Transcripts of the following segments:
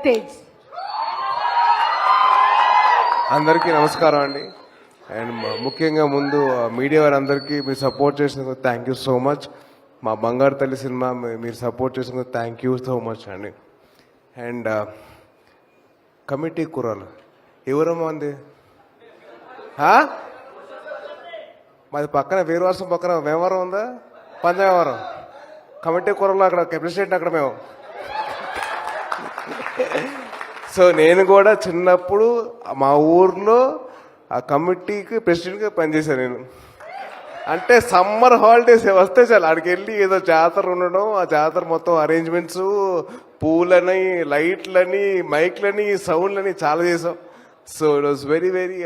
Stage. అందరికీ నమస్కారం అండి. అండ్ ముఖ్యంగా ముందు మీడియా వారందరికీ మీరు సపోర్ట్ చేసినందుకు థ్యాంక్ యూ సో మచ్. మా బంగారు తల్లి సినిమా మీరు సపోర్ట్ చేసినందుకు థ్యాంక్ యూ సో మచ్ అండి. అండ్ కమిటీ కుర్రాలు ఎవరమ్మా అంది? మాది పక్కన వీరవాసం పక్కన వ్యవహారం ఉందా? పంచవ్యవహారం కమిటీ కుర్రలు అక్కడ ప్రెసిడెంట్ అక్కడ మేము. సో నేను కూడా చిన్నప్పుడు మా ఊర్లో ఆ కమిటీకి ప్రెసిడెంట్గా పనిచేశాను నేను. అంటే సమ్మర్ హాలిడేస్ వస్తే చాలు అక్కడికి వెళ్ళి ఏదో జాతర ఉండడం, ఆ జాతర మొత్తం అరేంజ్మెంట్స్, పూలని, లైట్లని, మైక్లని, సౌండ్లని చాలా చేసాం. So it was very very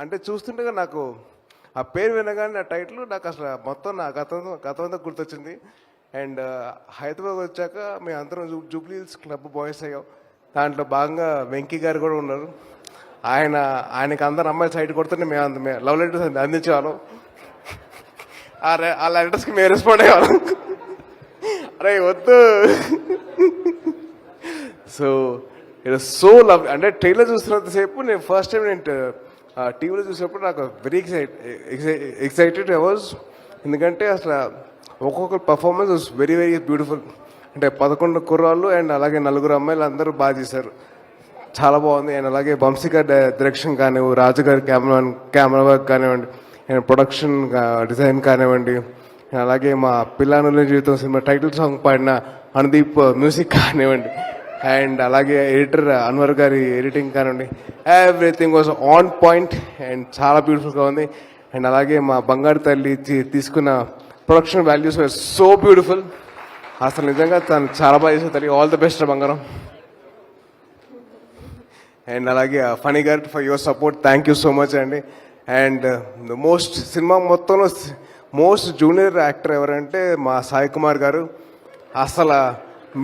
అంటే చూస్తుండగా నాకు ఆ పేరు వినగానే ఆ టైటిల్ నాకు అసలు మొత్తం నా గతం అంతా గుర్తొచ్చింది. అండ్ హైదరాబాద్ వచ్చాక మేము అందరం జూబ్లీ హిల్స్ క్లబ్ బాయ్స్ అయ్యాం. దాంట్లో భాగంగా వెంకీ గారు కూడా ఉన్నారు. ఆయనకి అందరు అమ్మాయిలు సైడ్ కొడుతుంటే మేము లవ్ లెటర్స్ అందించేవాళ్ళం. ఆ లెటర్స్కి మేము రెస్పాండ్ అయ్యేవాళ్ళం. అరే వద్దు. So it so love. అంటే ట్రైలర్ చూస్తున్నంతసేపు నేను ఫస్ట్ టైం నేను టీవీలో చూసినప్పుడు నాకు వెరీ ఎక్సైటెడ్ ఐ వాజ్. ఎందుకంటే అసలు ఒక్కొక్క performance was very very beautiful. అంటే 11 కుర్రాళ్ళు అండ్ అలాగే 4 అమ్మాయిలు అందరూ బాగా చేశారు, చాలా బాగుంది. అండ్ అలాగే వంశీగా డైరెక్షన్ కానివ్వండి, రాజు గారి కెమెరా వర్క్ కానివ్వండి, అండ్ ప్రొడక్షన్ డిజైన్ కానివ్వండి, అలాగే మా పిల్లానుల జీవితం సినిమా టైటిల్ సాంగ్ పాడిన అనుదీప్ మ్యూజిక్ కానివ్వండి, అండ్ అలాగే ఎడిటర్ అన్వర్ గారి ఎడిటింగ్ కానివ్వండి, everything was on point and చాలా బ్యూటిఫుల్గా ఉంది. అండ్ అలాగే మా బంగారు తల్లి తీసుకున్న production values were so beautiful. అసలు నిజంగా తను చాలా బాగా చేసిన తల్లి. ఆల్ ది బెస్ట్ బంగారం. అండ్ అలాగే ఫనీ గారు for your support, thank you so much అండి. అండ్ సినిమా మొత్తంలో మోస్ట్ జూనియర్ యాక్టర్ ఎవరంటే మా సాయి కుమార్ గారు. అసలు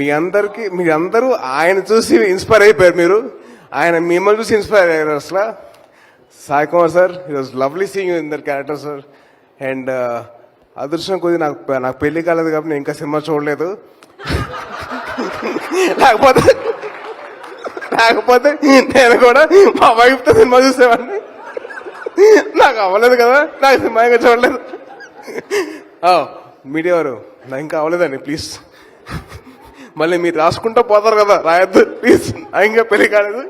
మీరందరూ ఆయన చూసి ఇన్స్పైర్ అయిపోయారు. ఆయన మిమ్మల్ని చూసి ఇన్స్పైర్ అయ్యారు. అసలు Sai Kumar sir, it was lovely seeing in their character sir. And అదృష్టం కొద్ది నాకు పెళ్లి కాలేదు కాబట్టి నేను ఇంకా సినిమా చూడలేదు. లేకపోతే నేను కూడా మా వైఫ్తో సినిమా చూసేవాడిని. నాకు అవ్వలేదు కదా, నాకు సినిమా ఇంకా చూడలేదు. మీడియా వారు నాకు ఇంకా అవ్వలేదండి ప్లీజ్. మళ్ళీ మీరు రాసుకుంటూ పోతారు కదా, రాయొద్దు ప్లీజ్, ఇంకా పెళ్లి కాలేదు.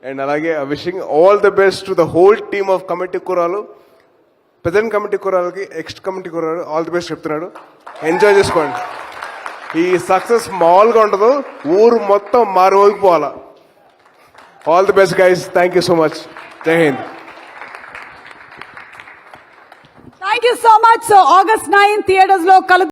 అండ్ అలాగే wishing all the best to the whole team of committee కుర్రాలు. ప్రజెంట్ కమిటీ కుర్రాలకి, ఎక్స్ట్ కమిటీ కుర్రాలు ఆల్ ది బెస్ట్ చెప్తున్నాడు. ఎంజాయ్ చేసుకోండి. ఈ సక్సెస్ మామూలుగా ఉండదు, ఊరు మొత్తం మారిపోవాలా. All the best guys, thank you so much. జై Hind. Thank you so much. So August 9 theatres లో